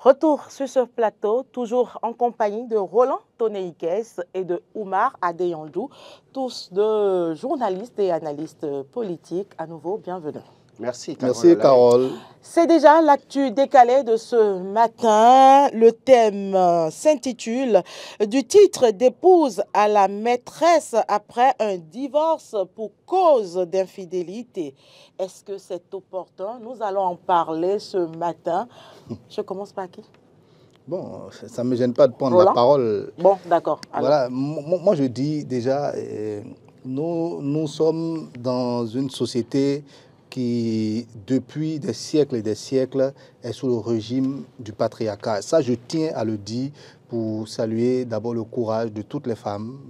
Retour sur ce plateau, toujours en compagnie de Roland Toneikes et de Oumar Adeyandou, tous deux journalistes et analystes politiques. À nouveau, bienvenue. Merci, Carole. Merci, Carole. C'est déjà l'actu décalée de ce matin. Le thème s'intitule « Du titre d'épouse à la maîtresse après un divorce pour cause d'infidélité ». Est-ce que c'est opportun? Nous allons en parler ce matin. Je commence par qui? Bon, ça ne me gêne pas de prendre Roland? la parole. Bon, d'accord. Voilà, moi je dis déjà, nous sommes dans une société qui, depuis des siècles et des siècles, est sous le régime du patriarcat. Ça, je tiens à le dire pour saluer d'abord le courage de toutes les femmes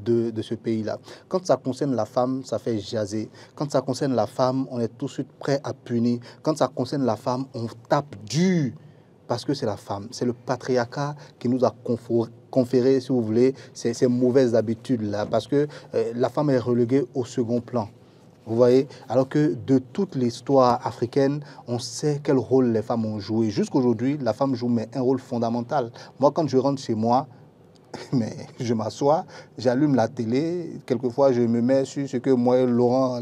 de ce pays-là. Quand ça concerne la femme, ça fait jaser. Quand ça concerne la femme, on est tout de suite prêt à punir. Quand ça concerne la femme, on tape dur. Parce que c'est la femme, c'est le patriarcat qui nous a conféré, si vous voulez, ces mauvaises habitudes-là. Parce que la femme est reléguée au second plan. Vous voyez? Alors que de toute l'histoire africaine, on sait quel rôle les femmes ont joué. Jusqu'aujourd'hui, la femme joue un rôle fondamental. Moi, quand je rentre chez moi, mais je m'assois, j'allume la télé, quelquefois je me mets sur ce que moi et Laurent,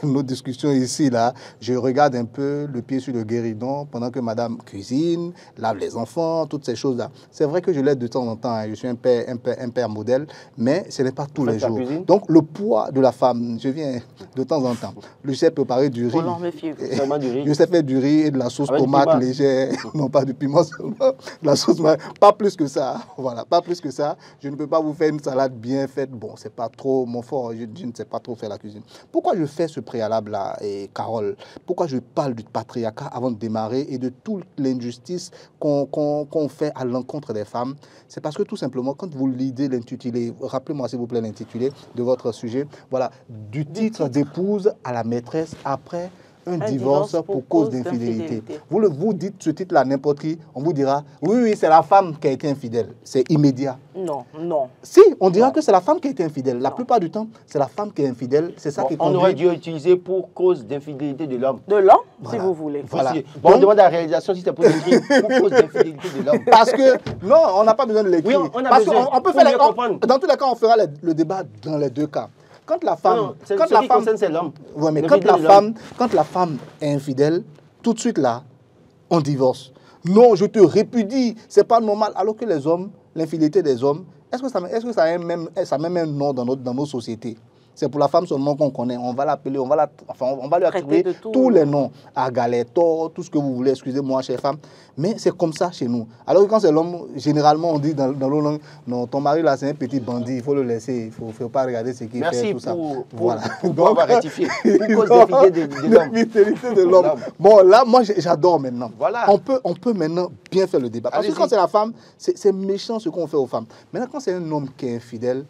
nos discussions ici, là, je regarde un peu le pied sur le guéridon pendant que madame cuisine, lave les enfants, toutes ces choses-là. C'est vrai que je l'aide de temps en temps, hein. Je suis un père modèle, mais ce n'est pas tous les jours. Donc le poids de la femme, je viens de temps en temps. Je sais préparer du riz. Je sais faire du riz et de la sauce tomate légère, non pas du piment seulement, la sauce, pas plus que ça. Voilà, pas plus que ça. Je ne peux pas vous faire une salade bien faite. Bon, c'est pas trop mon fort. Je ne sais pas trop faire la cuisine. Pourquoi je fais ce préalable-là, Carole? Pourquoi je parle du patriarcat avant de démarrer et de toute l'injustice qu'on fait à l'encontre des femmes? C'est parce que tout simplement, quand vous lisez l'intitulé, rappelez-moi s'il vous plaît l'intitulé de votre sujet, voilà, du titre d'épouse à la maîtresse après un divorce pour cause d'infidélité. Vous dites ce titre-là n'importe qui, on vous dira, oui, c'est la femme qui a été infidèle. C'est immédiat. Non, non. Si, on dira que c'est la femme qui a été infidèle. La plupart du temps, c'est la femme qui est infidèle. C'est ça qui conduit... On aurait dû utiliser pour cause d'infidélité de l'homme. De l'homme, voilà. si vous voulez. Voilà. Bon, donc, on demande à la réalisation si c'est pour écrire pour cause d'infidélité de l'homme. Parce que, non, on n'a pas besoin de l'écrire. Oui, on a besoin. On peut faire dans tous les cas, on fera le débat dans les deux cas. Quand la femme, c'est l'homme. Ouais, mais quand la femme est infidèle, tout de suite là, on divorce. Non, je te répudie, c'est pas normal. Alors que les hommes, l'infidélité des hommes, est-ce que ça a même un nom dans nos sociétés? C'est pour la femme seulement qu'on connaît. On va l'appeler, on va lui attribuer tous les noms. Agalétor, tout ce que vous voulez, excusez-moi, chère femme. Mais c'est comme ça chez nous. Alors que quand c'est l'homme, généralement, on dit dans nos langues, non, ton mari là, c'est un petit bandit, il faut le laisser, il ne faut pas regarder ce qu'il fait, tout ça. Voilà. Pour avoir rectifié. Pour cause d'infidélité de l'homme. Bon, là, moi, j'adore maintenant. Voilà. On peut maintenant bien faire le débat. Parce que quand c'est la femme, c'est méchant ce qu'on fait aux femmes. Maintenant, quand c'est un homme qui est infidèle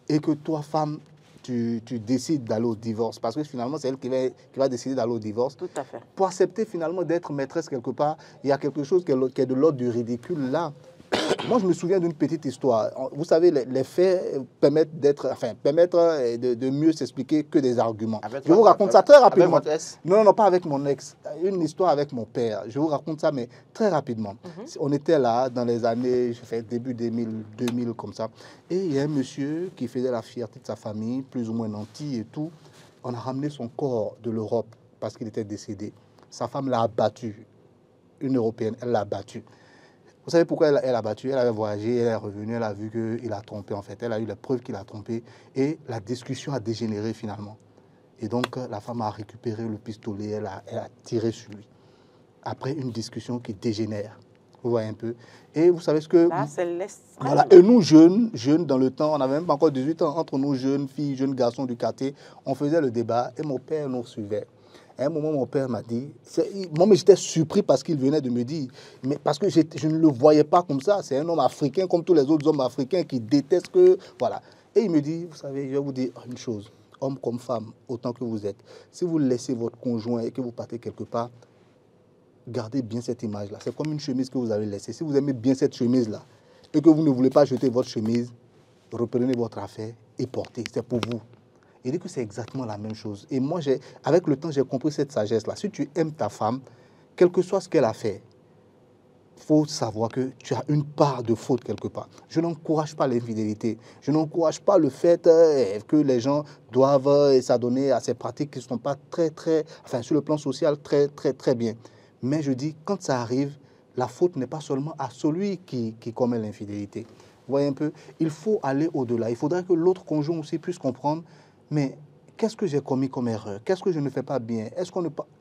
et que toi, femme, tu décides d'aller au divorce, parce que finalement, c'est elle qui va décider d'aller au divorce. Tout à fait. Pour accepter finalement d'être maîtresse quelque part, il y a quelque chose qui est de l'ordre du ridicule là. Moi, je me souviens d'une petite histoire. Vous savez, les faits permettent de mieux s'expliquer que des arguments. Je vous raconte ça très rapidement. Avec votre ex? Non, pas avec mon ex. Une histoire avec mon père. Je vous raconte ça, mais très rapidement. On était là dans les années, je fais début 2000 comme ça. Et il y a un monsieur qui faisait la fierté de sa famille, plus ou moins nanti et tout. On a ramené son corps de l'Europe parce qu'il était décédé. Sa femme l'a abattu. Une Européenne, elle l'a abattu. Vous savez pourquoi elle a battu? Elle avait voyagé, elle est revenue, elle a vu qu'il a trompé en fait. Elle a eu la preuve qu'il a trompé et la discussion a dégénéré finalement. Et donc la femme a récupéré le pistolet, elle a tiré sur lui. Après une discussion qui dégénère. Vous voyez un peu. Et vous savez ce que... Là, c'est l'extrême. Voilà. Et nous, jeunes dans le temps, on n'avait même pas encore 18 ans, entre nous, jeunes filles, jeunes garçons du quartier, on faisait le débat et mon père nous suivait. À un moment, mon père m'a dit, moi, mais j'étais surpris parce qu'il venait de me dire, mais parce que je ne le voyais pas comme ça. C'est un homme africain comme tous les autres hommes africains qui détestent que, voilà. Et il me dit, vous savez, je vais vous dire une chose, homme comme femme, autant que vous êtes, si vous laissez votre conjoint et que vous partez quelque part, gardez bien cette image-là. C'est comme une chemise que vous avez laissée. Si vous aimez bien cette chemise-là et que vous ne voulez pas jeter votre chemise, reprenez votre affaire et portez. C'est pour vous. Il dit que c'est exactement la même chose. Et moi, avec le temps, j'ai compris cette sagesse-là. Si tu aimes ta femme, quel que soit ce qu'elle a fait, faut savoir que tu as une part de faute quelque part. Je n'encourage pas l'infidélité. Je n'encourage pas le fait que les gens doivent s'adonner à ces pratiques qui ne sont pas enfin, sur le plan social, très bien. Mais je dis, quand ça arrive, la faute n'est pas seulement à celui qui commet l'infidélité. Vous voyez un peu, il faut aller au-delà. Il faudrait que l'autre conjoint aussi puisse comprendre, mais qu'est-ce que j'ai commis comme erreur? Qu'est-ce que je ne fais pas bien?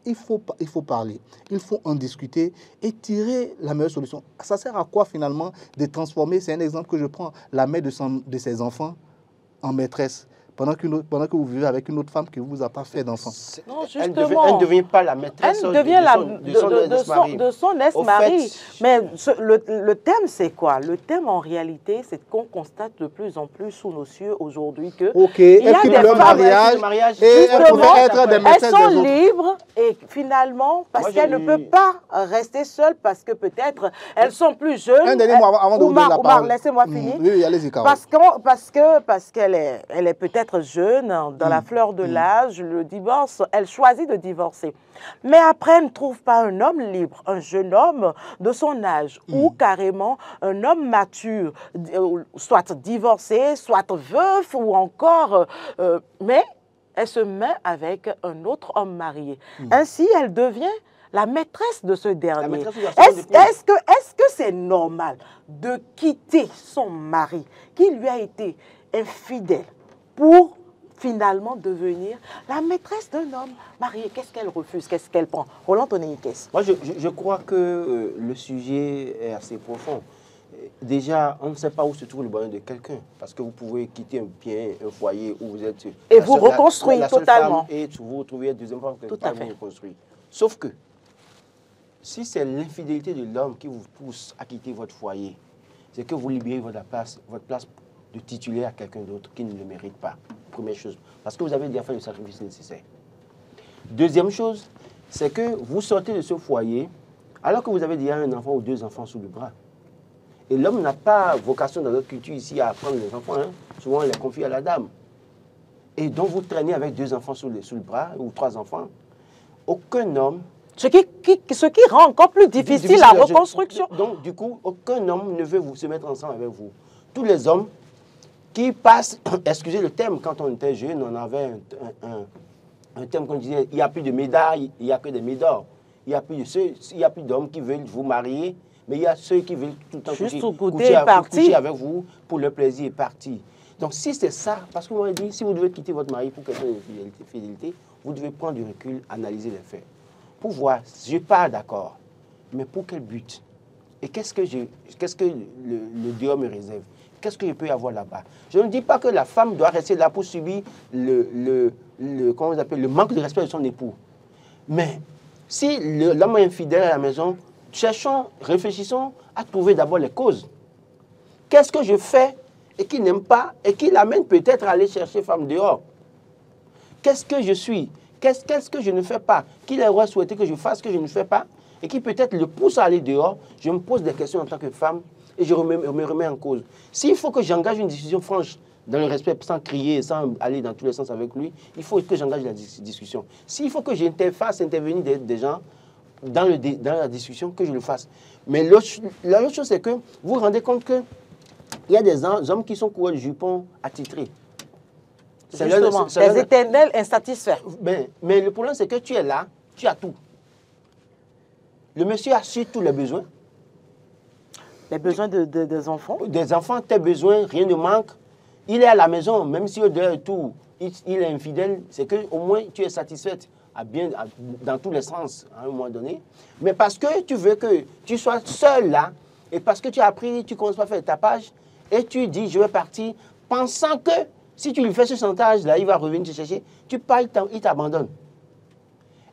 Il faut parler, il faut en discuter et tirer la meilleure solution. Ça sert à quoi finalement de transformer, c'est un exemple que je prends, la mère de ses enfants en maîtresse pendant que vous vivez avec une autre femme qui ne vous a pas fait d'enfant? Non, Elle ne devient pas la maîtresse elle devient de son ex-mari. Mais le thème, c'est quoi? Le thème, en réalité, c'est qu'on constate de plus en plus sous nos cieux aujourd'hui que il y a des mariage et elles sont libres et finalement, parce qu'elles ne peuvent pas rester seules, parce que peut-être elles sont plus jeunes. Un dernier mot avant de donner la parole. Laissez-moi finir. Oui, allez-y, Carole. Parce qu'elle est peut-être jeune, dans la fleur de l'âge, le divorce, elle choisit de divorcer. Mais après, elle ne trouve pas un homme libre, un jeune homme de son âge, ou carrément un homme mature, soit divorcé, soit veuf, ou encore... mais elle se met avec un autre homme marié. Ainsi, elle devient la maîtresse de ce dernier. Est-ce que c'est normal de quitter son mari qui lui a été infidèle pour finalement devenir la maîtresse d'un homme marié? Qu'est-ce qu'elle refuse? Qu'est-ce qu'elle prend? Roland Tonnéiques. Moi, je crois que le sujet est assez profond. Déjà, on ne sait pas où se trouve le bonheur de quelqu'un. Parce que vous pouvez quitter un bien, un foyer où vous êtes... Et vous reconstruire totalement. Et vous retrouvez une deuxième femme que vous reconstruire. Sauf que, si c'est l'infidélité de l'homme qui vous pousse à quitter votre foyer, c'est que vous libérez votre place de tituler à quelqu'un d'autre qui ne le mérite pas. Première chose. Parce que vous avez déjà fait le sacrifice nécessaire. Deuxième chose, c'est que vous sortez de ce foyer alors que vous avez déjà un enfant ou deux enfants sous le bras. Et l'homme n'a pas vocation dans notre culture ici à prendre les enfants. Souvent, on les confie à la dame. Et donc, vous traînez avec deux enfants sous le bras ou trois enfants. Aucun homme... Ce qui rend encore plus difficile la reconstruction. Donc, du coup, aucun homme ne veut se mettre ensemble avec vous. Tous les hommes qui passent, excusez le terme, quand on était jeune, on avait un terme qu'on disait, il n'y a plus de médailles, il n'y a que des médailles. Il n'y a plus d'hommes qui veulent vous marier, mais il y a ceux qui veulent tout le temps coucher avec vous pour le plaisir et partir. Donc si c'est ça, parce que moi je dis, si vous devez quitter votre mari pour quelque chose de fidélité, vous devez prendre du recul, analyser les faits. Pour voir, je ne suis pas d'accord, mais pour quel but? Et qu'est-ce que le Dieu me réserve? Qu'est-ce que je peux y avoir là-bas? Je ne dis pas que la femme doit rester là pour subir le manque de respect de son époux. Mais si l'homme est infidèle à la maison, réfléchissons à trouver d'abord les causes. Qu'est-ce que je fais et qui n'aime pas et qui l'amène peut-être à aller chercher femme dehors? Qu'est-ce que je suis? Qu'est-ce que je ne fais pas? Qu'il aurait souhaité que je fasse que je ne fais pas et qui peut-être le pousse à aller dehors? Je me pose des questions en tant que femme et je me remets en cause. S'il faut que j'engage une discussion franche, dans le respect, sans crier, sans aller dans tous les sens avec lui, il faut que j'engage la discussion. S'il faut que j'interfasse, intervenir des gens dans la discussion, que je le fasse. Mais l'autre chose, c'est que vous vous rendez compte qu'il y a des hommes qui sont coureurs de jupons attitrés. Justement, des éternels insatisfaits. Mais le problème, c'est que tu es là, tu as tout. Le monsieur assure tous les besoins. Les besoins des enfants? Des enfants, tes besoins, rien ne manque. Il est à la maison, même si au-delà de tout, il est infidèle, c'est qu'au moins tu es satisfaite dans tous les sens à un moment donné. Mais parce que tu veux que tu sois seul là, et parce que tu as appris, tu commences pas à faire le tapage, et tu dis je vais partir, pensant que si tu lui fais ce chantage-là, il va revenir te chercher, tu pars, il t'abandonne.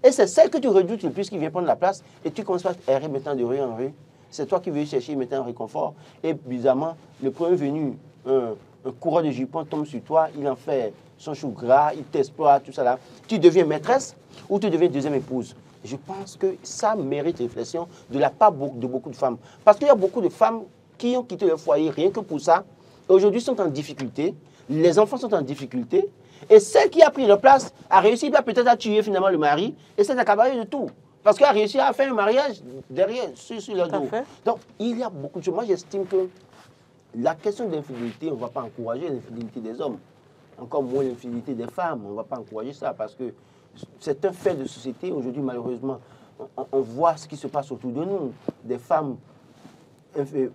Et c'est celle que tu redoutes le plus qui vient prendre la place, et tu commences à errer maintenant de rue en rue. C'est toi qui veux chercher maintenant un réconfort. Et bizarrement, le premier venu, un coureur de jupon tombe sur toi, il en fait son chou gras, il t'exploite, tout ça là. Tu deviens maîtresse ou tu deviens deuxième épouse. Je pense que ça mérite réflexion de la part de beaucoup de femmes. Parce qu'il y a beaucoup de femmes qui ont quitté leur foyer rien que pour ça. Aujourd'hui sont en difficulté, les enfants sont en difficulté. Et celle qui a pris leur place a réussi peut-être à tuer finalement le mari et c'est accablé de tout. Parce qu'elle a réussi à faire un mariage derrière, sur le Tout à dos. fait. Donc, il y a beaucoup de choses. Moi, j'estime que la question de l'infidélité, on ne va pas encourager l'infidélité des hommes. Encore moins l'infidélité des femmes. On ne va pas encourager ça parce que c'est un fait de société. Aujourd'hui, malheureusement, on voit ce qui se passe autour de nous. Des femmes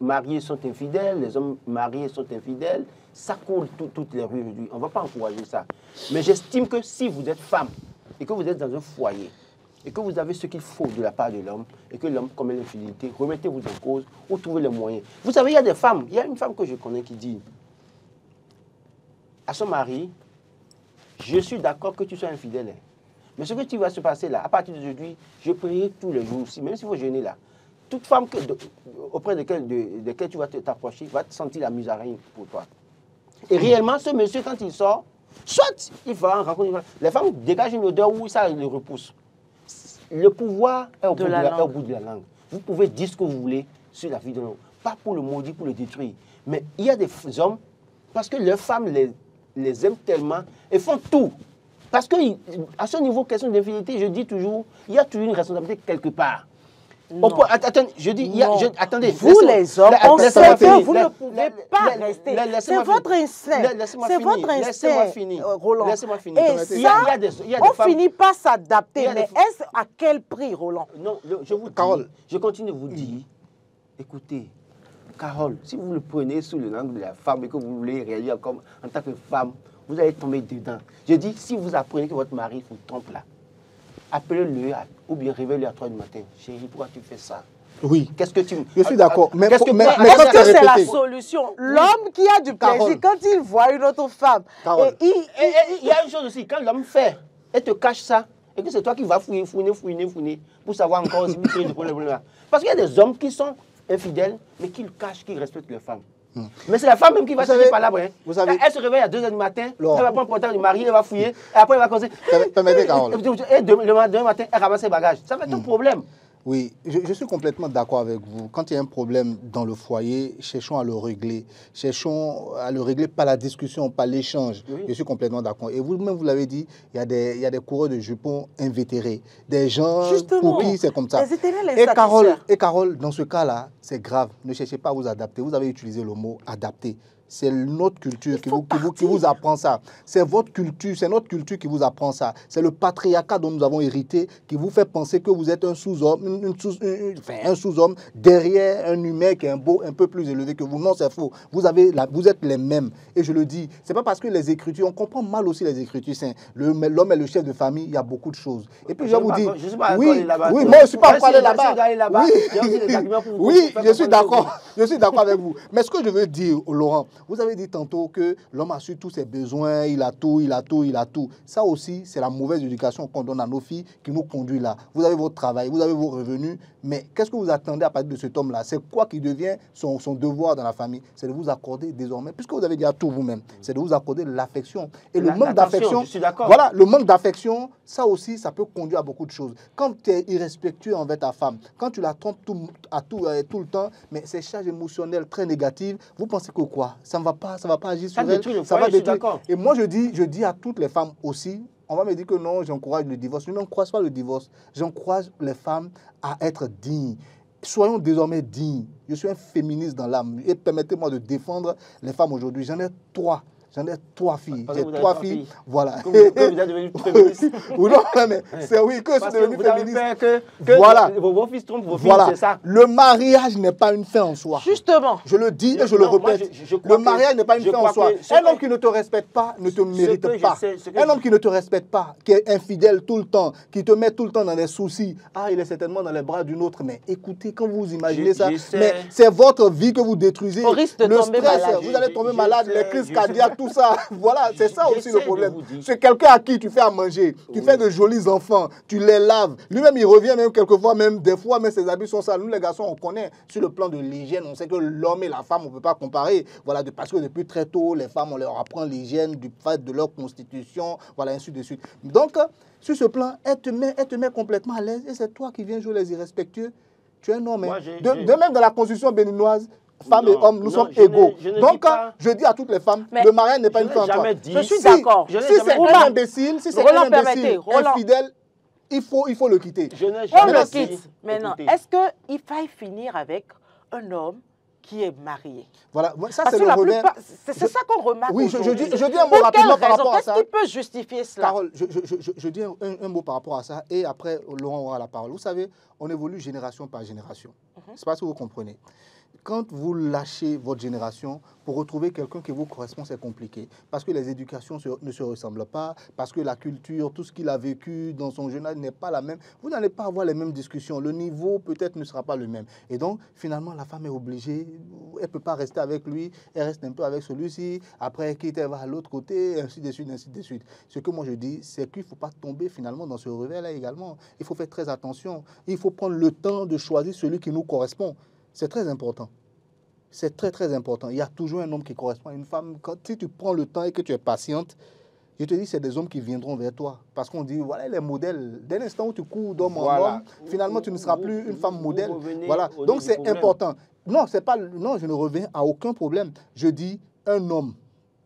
mariés sont infidèles, les hommes mariés sont infidèles, ça coule toutes les rues aujourd'hui. On ne va pas encourager ça. Mais j'estime que si vous êtes femme et que vous êtes dans un foyer et que vous avez ce qu'il faut de la part de l'homme et que l'homme commet l'infidélité, remettez-vous en cause ou trouvez les moyens. Vous savez, il y a des femmes, il y a une femme que je connais qui dit à son mari, je suis d'accord que tu sois infidèle, hein. Mais ce que tu vas se passer là, à partir d'aujourd'hui, je prierai tous les jours aussi, même s'il faut jeûner là. Toute femme auprès de laquelle tu vas t'approcher va te sentir la musaraigne pour toi. Et réellement, ce monsieur, quand il sort, soit il va en rencontrer. Les femmes dégagent une odeur où ça le repousse. Le pouvoir est au bout de la langue. Vous pouvez dire ce que vous voulez sur la vie de l'homme. Pas pour le maudire, pour le détruire. Mais il y a des hommes, parce que leurs femmes les aiment tellement, et font tout. Parce qu'à ce niveau, question d'infidélité, je dis toujours, il y a toujours une responsabilité quelque part. Attendez, je dis, attendez. Vous les hommes, on sait que vous ne pouvez pas rester. C'est votre instinct. C'est votre instinct, Roland. Laissez-moi finir. Et ça, on finit par s'adapter. Mais est-ce à quel prix, Roland? Non, je vous dis, je continue de vous dire, écoutez, Carole, si vous le prenez sous le angle de la femme et que vous voulez réagir comme en tant que femme, vous allez tomber dedans. Je dis, si vous apprenez que votre mari vous trompe là, appelez-le ou bien réveillez-le à 3 du matin. Chérie, pourquoi tu fais ça? Oui. Qu'est-ce que tu... Je suis d'accord. Mais est-ce que c'est la solution? L'homme qui a du plaisir, quand il voit une autre femme, il y a une chose aussi, quand l'homme fait et te cache ça, et que c'est toi qui vas fouiner, pour savoir encore si vous créez des problèmes là. Parce qu'il y a des hommes qui sont infidèles, mais qui le cachent, qui respectent les femmes. Mais c'est la femme même qui va chercher par là. Elle se réveille à 2 h du matin, elle va prendre le portable du mari, elle va fouiller, et après elle va causer. Permettez, Carole. Et demain matin, elle ramasse ses bagages. Ça va être un problème. Oui, je suis complètement d'accord avec vous. Quand il y a un problème dans le foyer, cherchons à le régler. Cherchons à le régler par la discussion, par l'échange. Oui. Je suis complètement d'accord. Et vous-même, vous l'avez dit, il y a des coureurs de jupons invétérés. Des gens pour qui c'est comme ça. Et Carole, dans ce cas-là, c'est grave. Ne cherchez pas à vous adapter. Vous avez utilisé le mot adapter. C'est notre culture qui vous apprend ça. C'est votre culture, c'est notre culture qui vous apprend ça. C'est le patriarcat dont nous avons hérité qui vous fait penser que vous êtes un sous-homme, un sous-homme derrière un humain qui est un peu plus élevé que vous. Non, c'est faux. Vous êtes les mêmes. Et je le dis, c'est pas parce que les Écritures, on comprend mal aussi les Écritures. L'homme est le chef de famille, il y a beaucoup de choses. Et puis je vous dis, oui, moi je suis pas encore allé là-bas. Oui, je suis d'accord. Je suis d'accord avec vous. Mais ce que je veux dire, Laurent, vous avez dit tantôt que l'homme a su tous ses besoins, il a tout. Ça aussi, c'est la mauvaise éducation qu'on donne à nos filles qui nous conduit là. Vous avez votre travail, vous avez vos revenus, mais qu'est-ce que vous attendez à partir de cet homme-là? C'est quoi qui devient son devoir dans la famille? C'est de vous accorder désormais, puisque vous avez déjà tout vous-même, c'est de vous accorder l'affection. Et le manque d'affection, voilà, le manque d'affection, ça aussi, ça peut conduire à beaucoup de choses. Quand tu es irrespectueux envers ta femme, quand tu la trompes tout le temps, mais ces charges émotionnelles très négatives, vous pensez que quoi? Ça ne va pas agir sur elle, ça va détruire. Et moi, je dis à toutes les femmes aussi, on va me dire que non, j'encourage le divorce. Je n'encourage pas le divorce. J'encourage les femmes à être dignes. Soyons désormais dignes. Je suis un féministe dans l'âme. Et permettez-moi de défendre les femmes aujourd'hui. J'en ai 3. J'en ai 3 filles. J'ai 3 filles. Voilà. Que vous êtes devenu féministe. Ou non, mais c'est oui que je suis devenu féministe. Que voilà. Vos fils trompent vos filles, voilà. C'est ça. Le mariage n'est pas une fin en soi. Justement. Je le dis et je le répète. Le mariage n'est pas une fin en soi. Un homme qui ne te respecte pas ne te mérite pas. Un homme qui ne te respecte pas, qui est infidèle tout le temps, qui te met tout le temps dans des soucis. Ah, il est certainement dans les bras d'une autre. Mais écoutez, quand vous imaginez ça, mais c'est votre vie que vous détruisez. Au risque de tomber malade. Vous allez tomber malade, les crises cardiaques, tout ça. Voilà, c'est ça aussi le problème. C'est quelqu'un à qui tu fais à manger, tu fais de jolis enfants, tu les laves. Lui-même, il revient même quelquefois, même des fois, même ses habits sont sales. Nous, les garçons, on connaît sur le plan de l'hygiène, on sait que l'homme et la femme, on ne peut pas comparer. Voilà, parce que depuis très tôt, les femmes, on leur apprend l'hygiène du fait de leur constitution, voilà, ainsi de suite. Donc, sur ce plan, elle te met complètement à l'aise et c'est toi qui viens jouer les irrespectueux. Tu es un homme. De même, dans la constitution béninoise, femmes et hommes, nous sommes égaux. Donc, je dis à toutes les femmes, le mariage n'est pas une fin en soi. Je suis d'accord. Si c'est un imbécile, infidèle, il faut le quitter. Je n'ai On jamais le dit- quitte. Maintenant, Écoutez, est-ce qu'il faille finir avec un homme qui est marié? Voilà, ça Parce c'est que le la revers. plupart, c'est ça qu'on remarque Oui, je aujourd'hui. dis un mot Pour rapidement quelle par raison? rapport à Qu'est-ce ça. qui peut justifier cela? Carole, je dis un mot par rapport à ça et après Laurent aura la parole. Vous savez, on évolue génération par génération. Je ne sais pas si vous comprenez. Quand vous lâchez votre génération pour retrouver quelqu'un qui vous correspond, c'est compliqué. Parce que les éducations ne se ressemblent pas, parce que la culture, tout ce qu'il a vécu dans son jeune âge n'est pas la même. Vous n'allez pas avoir les mêmes discussions. Le niveau peut-être ne sera pas le même. Et donc, finalement, la femme est obligée, elle ne peut pas rester avec lui, elle reste un peu avec celui-ci, après elle quitte, elle va à l'autre côté, ainsi de suite, ainsi de suite. Ce que moi je dis, c'est qu'il ne faut pas tomber finalement dans ce revers-là également. Il faut faire très attention. Il faut prendre le temps de choisir celui qui nous correspond. C'est très important. C'est très, très important. Il y a toujours un homme qui correspond à une femme. Si tu prends le temps et que tu es patiente, je te dis, c'est des hommes qui viendront vers toi. Parce qu'on dit, voilà les modèles. Dès l'instant où tu cours d'homme en homme, finalement, tu ne seras plus une femme modèle. Voilà. Donc, c'est important. Non, c'est pas, non, je ne reviens à aucun problème. Je dis un homme.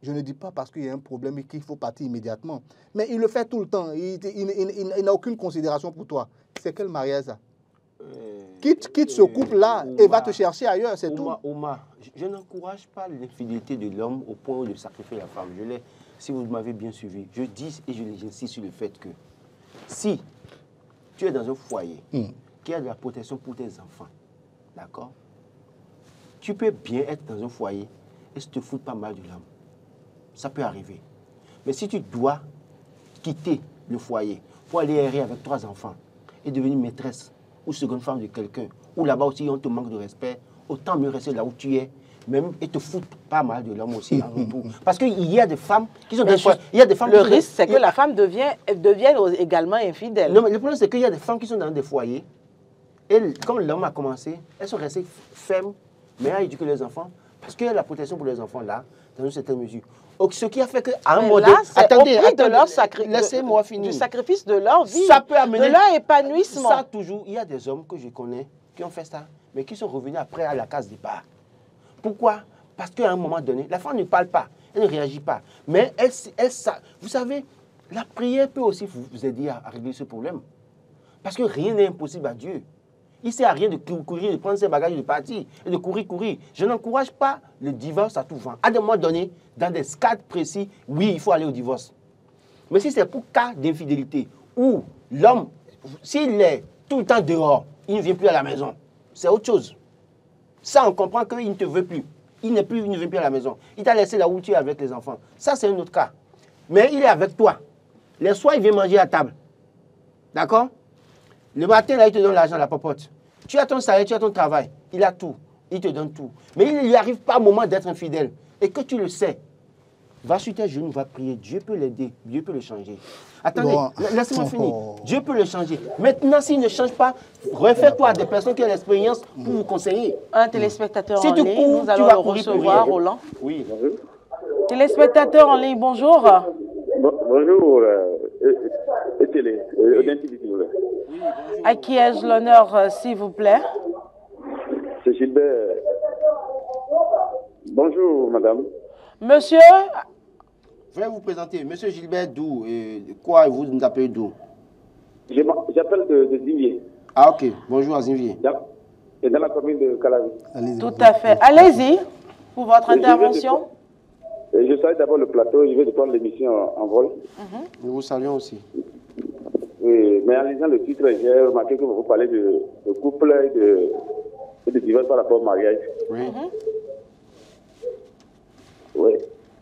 Je ne dis pas parce qu'il y a un problème et qu'il faut partir immédiatement. Mais il le fait tout le temps. Il n'a aucune considération pour toi. C'est quel mariage ça? Quitte ce couple-là et va te chercher ailleurs, c'est tout. Omar, je n'encourage pas l'infidélité de l'homme au point de sacrifier la femme. Si vous m'avez bien suivi, je dis et j'insiste sur le fait que si tu es dans un foyer qui a de la protection pour tes enfants, d'accord, tu peux bien être dans un foyer et se te foutre pas mal de l'homme. Ça peut arriver. Mais si tu dois quitter le foyer pour aller errer avec 3 enfants et devenir maîtresse ou seconde femme de quelqu'un, ou là-bas aussi on te manque de respect, autant mieux rester là où tu es, même et te foutre pas mal de l'homme aussi en retour. Parce qu'il y a des femmes qui sont des fois, il y a des femmes. Le risque, c'est que la femme devienne également infidèle. Non, mais le problème, c'est qu'il y a des femmes qui sont dans des foyers, et comme l'homme a commencé, elles sont restées fermes, mais elles éduquent les enfants, parce qu'il y a la protection pour les enfants là, dans une certaine mesure. Donc, ce qui a fait qu'à un moment donné, attendez, laissez-moi finir. Du sacrifice de leur vie, ça peut amener, de leur épanouissement. Ça, toujours, il y a des hommes que je connais qui ont fait ça, mais qui sont revenus après à la case départ. Pourquoi? Parce qu'à un moment donné, la femme ne parle pas, elle ne réagit pas. Mais vous savez, la prière peut aussi vous aider à régler ce problème. Parce que rien n'est impossible à Dieu. Il ne sert à rien de courir, de prendre ses bagages et de partir, et de courir. Je n'encourage pas le divorce à tout vent. À un moment donné, dans des cas précis, oui, il faut aller au divorce. Mais si c'est pour cas d'infidélité, où l'homme, s'il est tout le temps dehors, il ne vient plus à la maison, c'est autre chose. Ça, on comprend qu'il ne te veut plus. Il ne vient plus à la maison. Il t'a laissé là où tu es avec les enfants. Ça, c'est un autre cas. Mais il est avec toi. Les soirs, il vient manger à table. D'accord? Le matin, là, il te donne l'argent à la popote. Tu as ton salaire, tu as ton travail. Il a tout. Il te donne tout. Mais il ne lui arrive pas au moment d'être infidèle. Et que tu le sais. Va sur tes genoux, va prier. Dieu peut l'aider. Dieu peut le changer. Attendez, laissez-moi finir. Dieu peut le changer. Maintenant, s'il ne change pas, réfère-toi à des personnes qui ont l'expérience pour vous conseiller. Un téléspectateur Si en tu ligne, cours, nous allons tu vas le courir recevoir, pour Roland. Oui. Téléspectateur en ligne, bonjour. Bonjour, Télé, s'il vous plaît. À qui ai-je l'honneur, s'il vous plaît? C'est Gilbert. Bonjour, madame. Monsieur, Je vais vous présenter. Monsieur Gilbert Dou. Quoi vous nous appelez d'où? J'appelle de Zinvier. Ah, ok. Bonjour à Zinvier. Et dans la commune de Calavi. tout à fait. Allez-y pour votre intervention. Je salue d'abord le plateau, je vais prendre l'émission en vol. Nous vous saluons aussi. Oui, mais en lisant le titre, j'ai remarqué que vous parlez de couple et de divorce par rapport au mariage. Oui. Oui.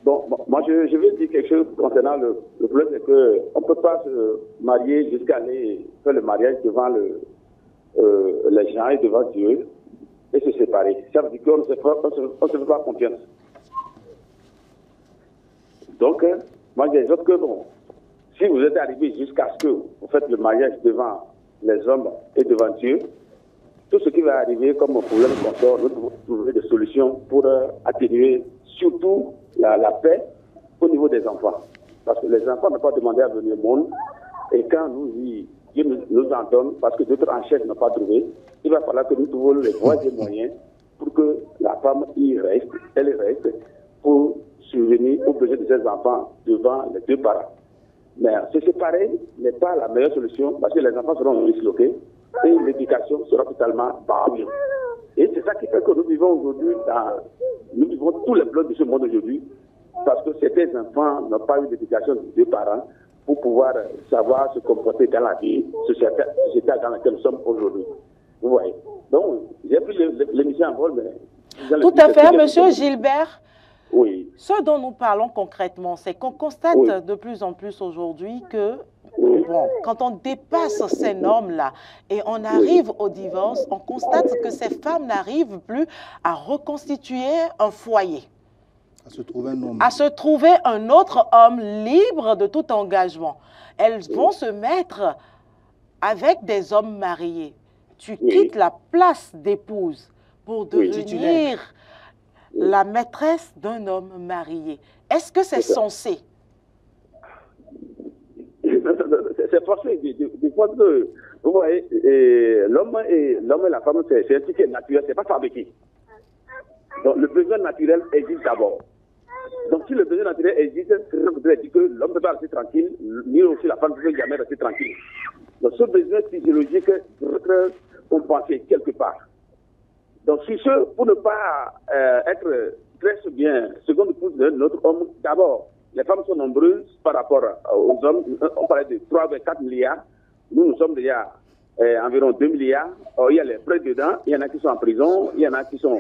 Bon, moi, je veux dire quelque chose concernant le problème, c'est qu'on ne peut pas se marier jusqu'à aller faire le mariage devant les gens et devant Dieu et se séparer. Ça veut dire qu'on ne se fait pas confiance. Donc, moi, je dis que bon, si vous êtes arrivé jusqu'à ce que vous faites le mariage devant les hommes et devant Dieu, tout ce qui va arriver comme problème consort, nous devons trouver des solutions pour atténuer surtout la paix au niveau des enfants. Parce que les enfants n'ont pas demandé à venir au monde. Et quand Dieu nous en donne, parce que d'autres enchères n'ont pas trouvé, il va falloir que nous trouvions les voies et moyens pour que la femme elle reste pour subvenir aux besoins de ses enfants devant les deux parents. Mais se séparer n'est pas la meilleure solution parce que les enfants seront disloqués et l'éducation sera totalement barrée. Et c'est ça qui fait que nous vivons aujourd'hui nous vivons tous les blocs de ce monde aujourd'hui parce que certains enfants n'ont pas eu d'éducation de parents pour pouvoir savoir se comporter dans la vie sociétale dans laquelle nous sommes aujourd'hui. Vous voyez. Donc, j'ai pris l'émission en vol, mais... Tout à fait, Monsieur Gilbert. Oui. Ce dont nous parlons concrètement, c'est qu'on constate de plus en plus aujourd'hui que bon, quand on dépasse ces normes-là et on arrive au divorce, on constate que ces femmes n'arrivent plus à reconstituer un foyer. À se trouver un homme. À se trouver un autre homme libre de tout engagement. Elles vont se mettre avec des hommes mariés. Tu quittes la place d'épouse pour devenir la maîtresse d'un homme marié. Est-ce que c'est censé? C'est forcé. Des fois, vous voyez, l'homme et la femme, c'est un truc naturel, c'est pas fabriqué. Donc, le besoin naturel existe d'abord. Donc, si le besoin naturel existe, ça voudrait dire que l'homme ne peut pas rester tranquille, ni aussi la femme ne peut jamais rester tranquille. Donc, ce besoin physiologique doit être compensé quelque part. Donc, si ce, pour ne pas être très bien seconde épouse de notre homme, d'abord, les femmes sont nombreuses par rapport aux hommes. On parlait de 3,4 milliards. Nous sommes déjà environ 2 milliards. Il y a les prêts dedans, il y en a qui sont en prison, il y en a qui sont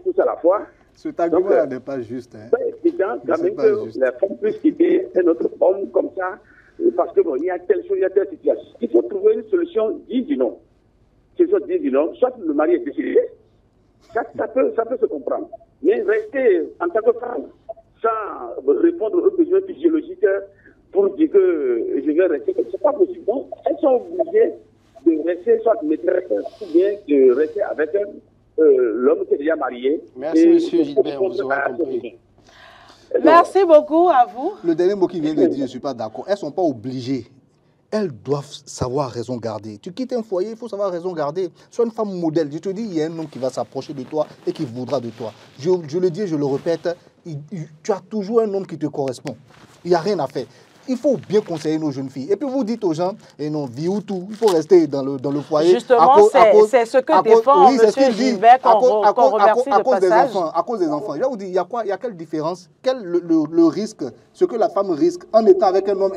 tous à la fois. Ce argument n'est pas juste. C'est évident quand même que les femmes puissent quitter notre homme comme ça, parce que bon, il y a telle chose, il y a telle situation. Il faut trouver une solution digne du nom. Soit le mari est décédé, ça peut se comprendre. Mais rester en tant que femme sans répondre aux besoins physiologiques pour dire que je vais rester comme ça, c'est pas possible. Donc, elles sont obligées de rester soit maîtresse ou bien de rester avec l'homme qui est déjà marié. Merci, monsieur Gilbert, on vous aura compris. Merci beaucoup à vous. Le dernier mot qui vient de dire, je ne suis pas d'accord. Elles ne sont pas obligées. Elles doivent savoir raison garder. Tu quittes un foyer, il faut savoir raison garder. Sois une femme modèle. Je te dis, il y a un homme qui va s'approcher de toi et qui voudra de toi. Je le dis et je le répète, tu as toujours un homme qui te correspond. Il n'y a rien à faire. Il faut bien conseiller nos jeunes filles. Et puis vous dites aux gens, non, vie ou tout, il faut rester dans le foyer. Justement, c'est ce que défend M. Gilbert qu'on remercie de passage. À cause des enfants. Je vais vous dire, il y a quelle différence, le risque, ce que la femme risque en étant avec un homme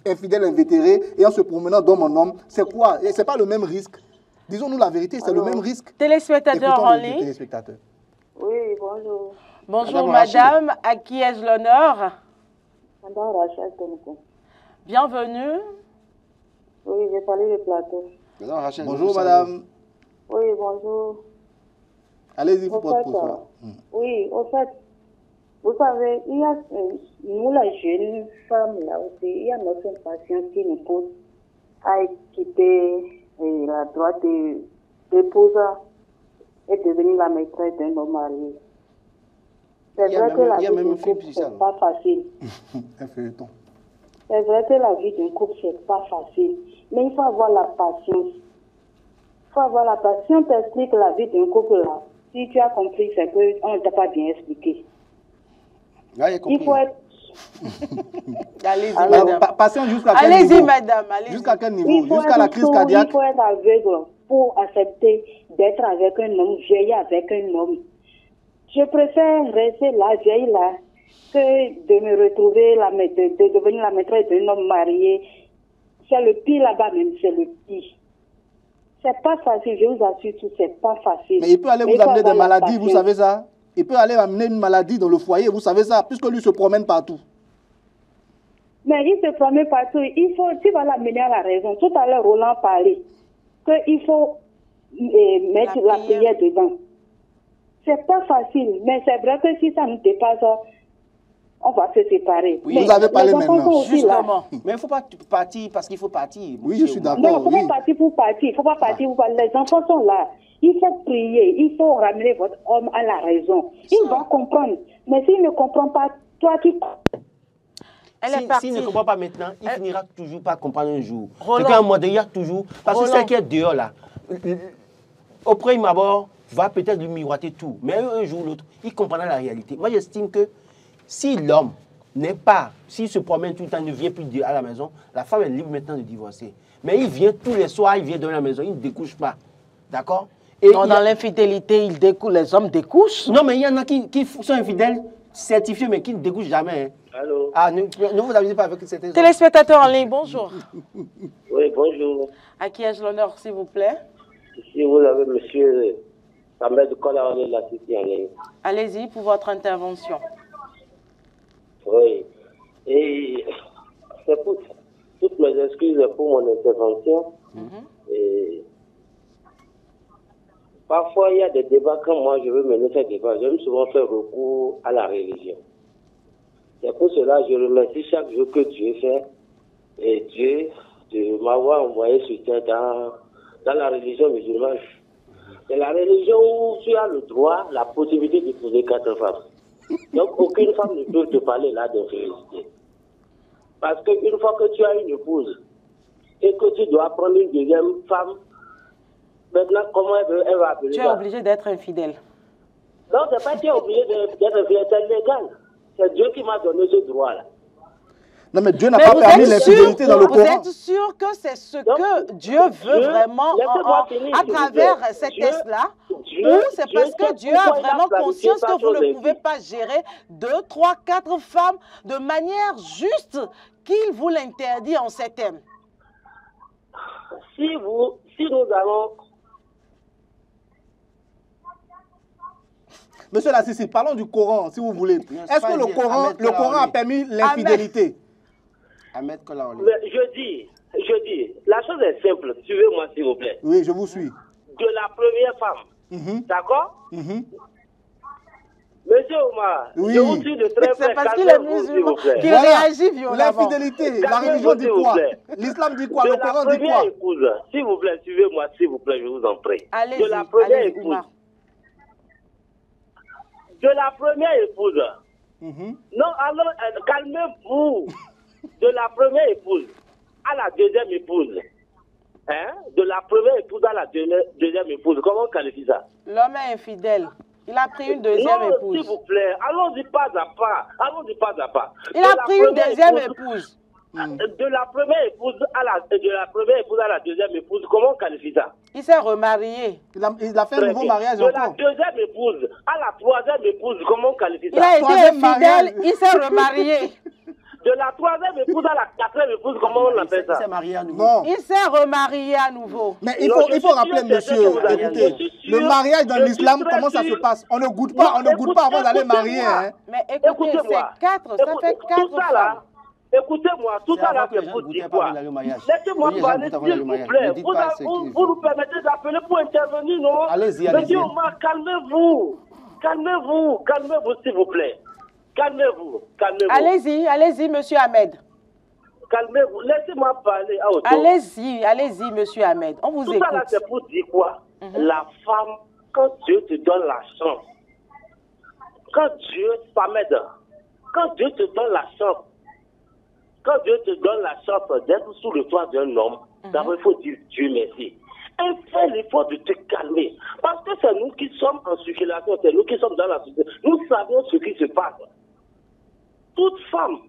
infidèle, invétéré, et en se promenant d'homme en homme, c'est quoi? Ce n'est pas le même risque. Disons-nous la vérité, c'est le même risque. Téléspectateurs en ligne. Téléspectateurs. Oui, bonjour. Bonjour madame, à qui ai-je l'honneur? Madame Rachel Tonko. Bienvenue. Oui, j'ai parlé du plateau. Rachel, bonjour madame. Oui, bonjour. Allez-y, vous portez pour ça. Oui, au fait, vous savez, il y a, nous, la jeune femme, là aussi, il y a notre patient qui nous pousse à quitter la droite d'épouse et devenir la maîtresse d'un homme marié. C'est vrai que la vie d'un couple, c'est pas facile. C'est vrai que la vie d'un couple, c'est pas facile. Mais il faut avoir la patience. Il faut avoir la patience. T'explique la vie d'un couple là. Si tu as compris, c'est qu'on ne t'a pas bien expliqué. Il faut être... Allez-y, madame. Patience jusqu'à quel niveau? Allez-y, madame. Jusqu'à quel niveau? Jusqu'à la crise cardiaque? Il faut être aveugle pour accepter d'être avec un homme, vieillir avec un homme. Je préfère rester là, vieille là, que de me retrouver, de devenir la maîtresse d'un homme marié. C'est le pire là-bas même, c'est le pire. C'est pas facile, je vous assure tout, c'est pas facile. Mais il peut aller vous amener des maladies, vous savez ça? Il peut aller amener une maladie dans le foyer, vous savez ça, puisque lui se promène partout. Mais il se promène partout, tu vas l'amener à la raison. Tout à l'heure, Roland parlait qu'il faut mettre la prière dedans. C'est pas facile, mais c'est vrai que si ça nous dépasse, on va se séparer. Oui, vous avez parlé maintenant. Justement. Mais il ne faut pas partir parce qu'il faut partir. Oui, je suis d'accord. Non, il ne faut pas partir pour partir. Il ne faut pas partir pour partir. Les enfants sont là. Il faut prier. Il faut ramener votre homme à la raison. Il va comprendre. Mais s'il ne comprend pas, toi, tu... S'il ne comprend pas maintenant, il finira toujours par comprendre un jour. C'est qu'à un moment donné, il y a toujours... Parce que c'est qui est dehors là, au premier abord, va peut-être lui miroiter tout. Mais un jour ou l'autre, il comprendra la réalité. Moi, j'estime que si l'homme n'est pas, s'il se promène tout le temps, il ne vient plus à la maison, la femme est libre maintenant de divorcer. Mais il vient tous les soirs, il vient dans la maison, il ne découche pas. D'accord? Non, dans l'infidélité, les hommes découchent. Non, mais il y en a qui sont infidèles, certifiés, mais qui ne découchent jamais. Hein. Allô? Ah, ne vous amusez pas avec certains... Téléspectateurs en ligne, bonjour. Oui, bonjour. À qui ai-je l'honneur, s'il vous plaît? Ici, vous avez monsieur Ahmed Kolawane de la Cité en ligne. Allez-y pour votre intervention. Oui. Et c'est pour toutes mes excuses pour mon intervention. Et parfois, il y a des débats, quand moi je veux mener ces débats, j'aime souvent faire recours à la religion. C'est pour cela que je remercie chaque jour que Dieu fait, et Dieu de m'avoir envoyé sur terre dans la religion musulmane. C'est la religion où tu as le droit, la possibilité d'épouser 4 femmes. Donc, aucune femme ne peut te parler là d'infidélité. Parce qu'une fois que tu as une épouse et que tu dois prendre une deuxième femme, maintenant, comment elle va appeler ça? Tu es obligé d'être infidèle. Non, c'est pas que tu es obligé d'être infidèle, c'est légal. C'est Dieu qui m'a donné ce droit-là. Non, mais Dieu n'a pas permis l'infidélité dans le Coran. Vous êtes sûr que c'est ce que Dieu veut vraiment à travers cette test-là? Ou c'est parce que Dieu a vraiment conscience que vous ne pouvez pas gérer 2, 3, 4 femmes de manière juste qu'il vous l'interdit en ces thèmes? Si nous allons... Monsieur Lassisi, parlons du Coran, si vous voulez. Est-ce que le Coran a permis l'infidélité? Ahmed Kolawane. Je dis, la chose est simple, suivez-moi s'il vous plaît. Oui, je vous suis. De la première femme, d'accord? Monsieur Omar, oui. Je vous suis de très près. C'est parce qu'il est musulman qu'il réagit violemment. L'infidélité, la religion dit quoi? L'islam dit quoi? Le Coran dit quoi? Épouse, s'il vous plaît, suivez-moi, s'il vous plaît, je vous en prie. Allez-y, de la première épouse. De la première épouse. Non, alors, calmez-vous. De la première épouse à la deuxième épouse. Hein? De la première épouse à la deuxième épouse. Comment on qualifie ça? L'homme est infidèle. Il a pris une deuxième épouse. S'il vous plaît, allons-y pas à pas. Allons-y pas à pas. Il a pris une deuxième épouse. De la première épouse à la deuxième épouse, comment on qualifie ça? Il s'est remarié. Il a fait un nouveau mariage de encore. De la deuxième épouse à la troisième épouse, comment on qualifie ça? Il a été infidèle, il s'est remarié. De la troisième épouse à la quatrième épouse, comment on appelle ça? Il s'est marié à nouveau. Non. Il s'est remarié à nouveau. Mais il faut rappeler, monsieur, écoutez, le mariage dans l'islam, comment ça se passe? On ne goûte pas avant d'aller marier. Hein. Mais écoutez, c'est 4, ça fait 4 femmes. Écoutez-moi, tout ça là, c'est pour dire quoi? Laissez-moi parler, s'il vous plaît. Vous nous permettez d'appeler pour intervenir, non? Allez-y. Monsieur Omar, calmez-vous. Calmez-vous, s'il vous plaît. Calmez-vous. Allez-y, monsieur Ahmed. Calmez-vous, laissez-moi parler à autre. Allez-y, monsieur Ahmed. On vous écoute. Tout ça là, c'est pour dire quoi? La femme, quand Dieu te donne la chance, quand Dieu te donne la chance, d'être sous le toit d'un homme, d'abord il faut dire Dieu merci. Et fais l'effort de te calmer. Parce que c'est nous qui sommes en circulation, c'est nous qui sommes dans la société. Nous savons ce qui se passe. Toute femme,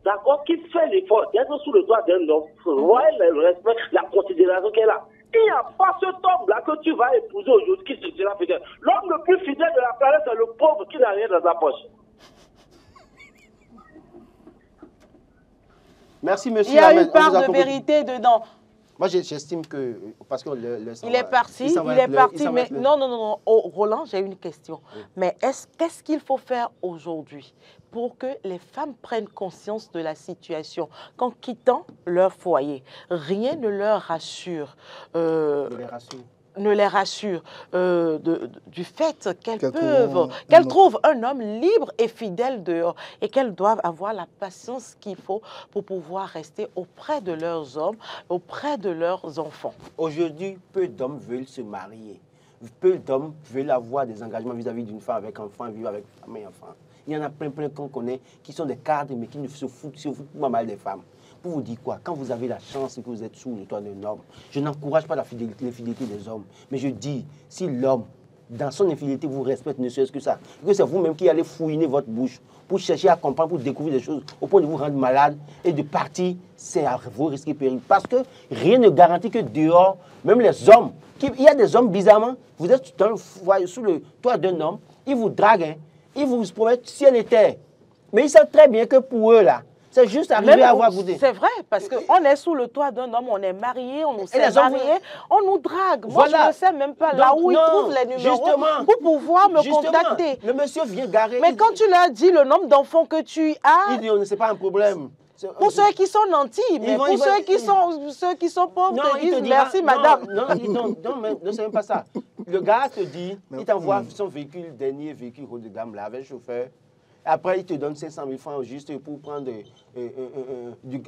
d'accord, qui fait l'effort d'être sous le toit d'un homme, voyez le respect, la considération qu'elle a. Il n'y a pas cet homme-là que tu vas épouser aujourd'hui qui se sera fidèle. L'homme le plus fidèle de la planète, c'est le pauvre qui n'a rien dans sa poche. Merci, monsieur. Il y a une part de vérité dedans. Moi, j'estime que... Parce que il est parti, mais... Non. Oh, Roland, j'ai une question. Oui. Mais qu'est-ce qu'il faut faire aujourd'hui pour que les femmes prennent conscience de la situation qu'en quittant leur foyer, rien ne leur rassure. Ne les rassure du fait qu'elles trouvent un homme libre et fidèle dehors et qu'elles doivent avoir la patience qu'il faut pour pouvoir rester auprès de leurs hommes, auprès de leurs enfants. Aujourd'hui, peu d'hommes veulent se marier. Peu d'hommes veulent avoir des engagements vis-à-vis d'une femme avec enfant, vivre avec femme et enfant. Il y en a plein qu'on connaît qui sont des cadres mais qui ne se foutent pas mal des femmes. Pour vous dire quoi? Quand vous avez la chance et que vous êtes sous le toit d'un homme, je n'encourage pas l'infidélité des hommes, mais je dis, si l'homme dans son infidélité, vous respecte, ne serait-ce que ça. Que c'est vous-même qui allez fouiner votre bouche pour chercher à comprendre, pour découvrir des choses, au point de vous rendre malade et de partir, c'est à vos risques et périls. Parce que rien ne garantit que dehors, même les hommes, il y a des hommes, bizarrement, vous êtes sous le toit d'un homme, ils vous draguent, hein, ils vous promettent ciel et terre. Mais ils savent très bien que pour eux, là, c'est juste arrivé à avoir goûté. C'est vrai, parce qu'on est sous le toit d'un homme, on est marié, on nous s'est marié, on nous drague. Moi, voilà. Je ne sais même pas là où ils trouvent les numéros pour pouvoir me contacter. Le monsieur vient garer. Mais quand tu leur dis le nombre d'enfants que tu as... Il dit, c'est pas un problème. Pour ceux qui sont nantis, mais pour ceux qui sont pauvres, non, te disent te dira, merci madame. Non, c'est même pas ça. Le gars te dit, il t'envoie son véhicule, dernier véhicule haut de gamme, là, avec chauffeur. Après, il te donne 500 000 francs juste pour prendre du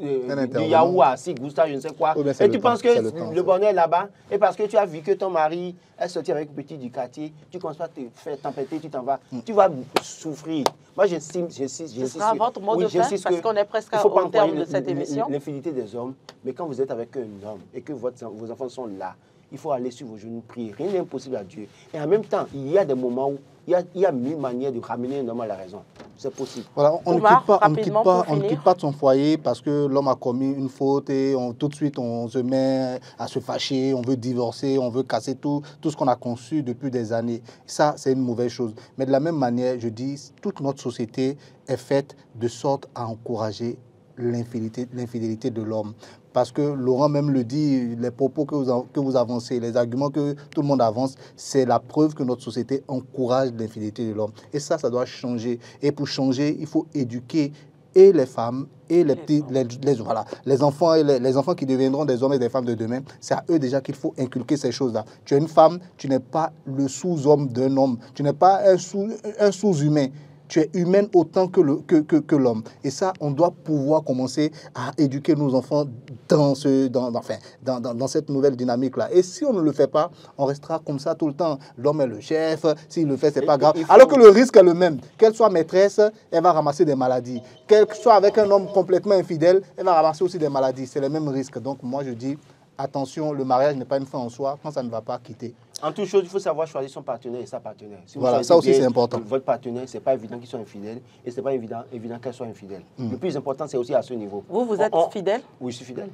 yaourt à Sigousta, je ne sais quoi. Et tu penses que le bonheur est là-bas. Et parce que tu as vu que ton mari est sorti avec un petit du quartier, tu commences pas à te faire tempêter, tu t'en vas. Tu vas souffrir. Moi, j'insiste. Ce sera votre mot de fin, parce qu'on est presque au terme de cette émission. L'infidélité des hommes. Mais quand vous êtes avec un homme et que vos enfants sont là, il faut aller sur vos genoux prier. Rien n'est impossible à Dieu. Et en même temps, il y a des moments où il y a mille manières de ramener un homme à la raison. C'est possible. Voilà, on ne quitte pas son foyer parce que l'homme a commis une faute et tout de suite on se met à se fâcher, on veut divorcer, on veut casser tout ce qu'on a conçu depuis des années. Ça, c'est une mauvaise chose. Mais de la même manière, je dis, toute notre société est faite de sorte à encourager l'infidélité de l'homme. Parce que Laurent même le dit, les propos que vous avancez, les arguments que tout le monde avance, c'est la preuve que notre société encourage l'infidélité de l'homme. Et ça doit changer. Et pour changer, il faut éduquer et les femmes et les petits, les enfants et les enfants qui deviendront des hommes et des femmes de demain. C'est à eux déjà qu'il faut inculquer ces choses-là. Tu es une femme, tu n'es pas le sous-homme d'un homme. Tu n'es pas un sous-humain. Tu es humaine autant que l'homme. Et ça, on doit pouvoir commencer à éduquer nos enfants dans cette nouvelle dynamique-là. Et si on ne le fait pas, on restera comme ça tout le temps. L'homme est le chef, s'il le fait, c'est pas grave. Alors que le risque est le même. Qu'elle soit maîtresse, elle va ramasser des maladies. Qu'elle soit avec un homme complètement infidèle, elle va ramasser aussi des maladies. C'est le même risque. Donc moi, je dis, attention, le mariage n'est pas une fin en soi. Quand ça ne va pas, quitter. En toute chose, il faut savoir choisir son partenaire et sa partenaire. Si voilà, ça aussi c'est important. Votre partenaire, ce n'est pas évident qu'il soit infidèle et ce n'est pas évident qu'elle soit infidèle. Le plus important, c'est aussi à ce niveau. Vous êtes fidèle? Oui, je suis fidèle.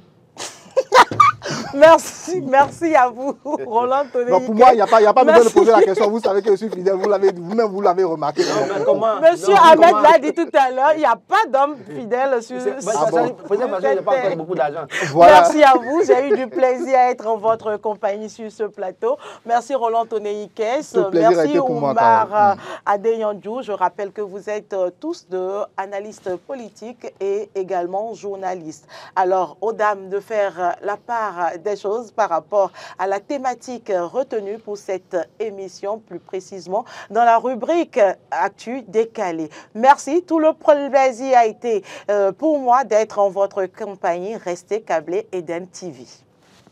Merci à vous, Roland Toné. Non, pour moi, il n'y a pas besoin de poser la question. Vous savez que je suis fidèle, vous-même vous l'avez remarqué. Monsieur Ahmed l'a dit tout à l'heure, il n'y a pas d'homme fidèle sur beaucoup d'argent. Voilà. Merci à vous, j'ai eu du plaisir à être en votre compagnie sur ce plateau. Merci Roland Toné Ikes, merci Oumar Adeyandjou. Je rappelle que vous êtes tous analystes politiques et également journalistes. Alors, aux dames de faire la part des choses par rapport à la thématique retenue pour cette émission, plus précisément dans la rubrique Actu décalé. Merci, tout le plaisir a été pour moi d'être en votre compagnie. Restez câblés Eden TV.